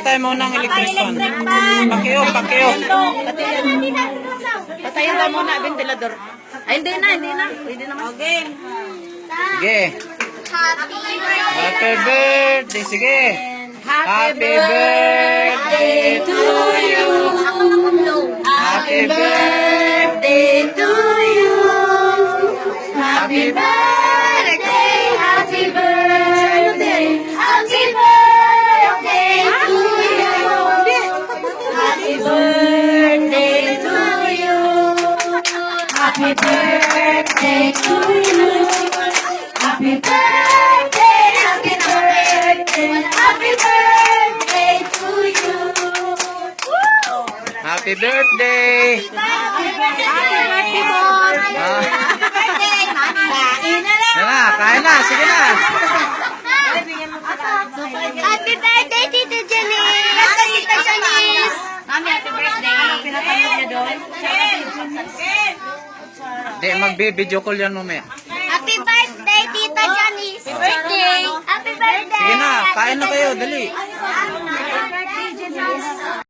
tayo muna ng electric fan. Pakiyo, pakiyo. Patayin tayo muna, ventilador. Ay, hindi na. Pwede naman. Okay. Sige. Happy birthday. Sige. Happy birthday to you. Happy birthday to you. Happy birthday. Happy birthday, happy birthday to you. Happy birthday to you. Happy birthday to you. Happy birthday, happy birthday, happy birthday to you. Happy birthday. Happy birthday, Mom. Happy birthday, Kain na. Sige na. Happy birthday, Tita Janice! Tita Janice! Mami, happy birthday. Anong pinapanood niya doon? Di, mag-video call yan mamaya. Happy birthday, Tita Janice! Happy birthday! Happy birthday! Sige na, kain na kayo. Dali. Happy birthday, Janice!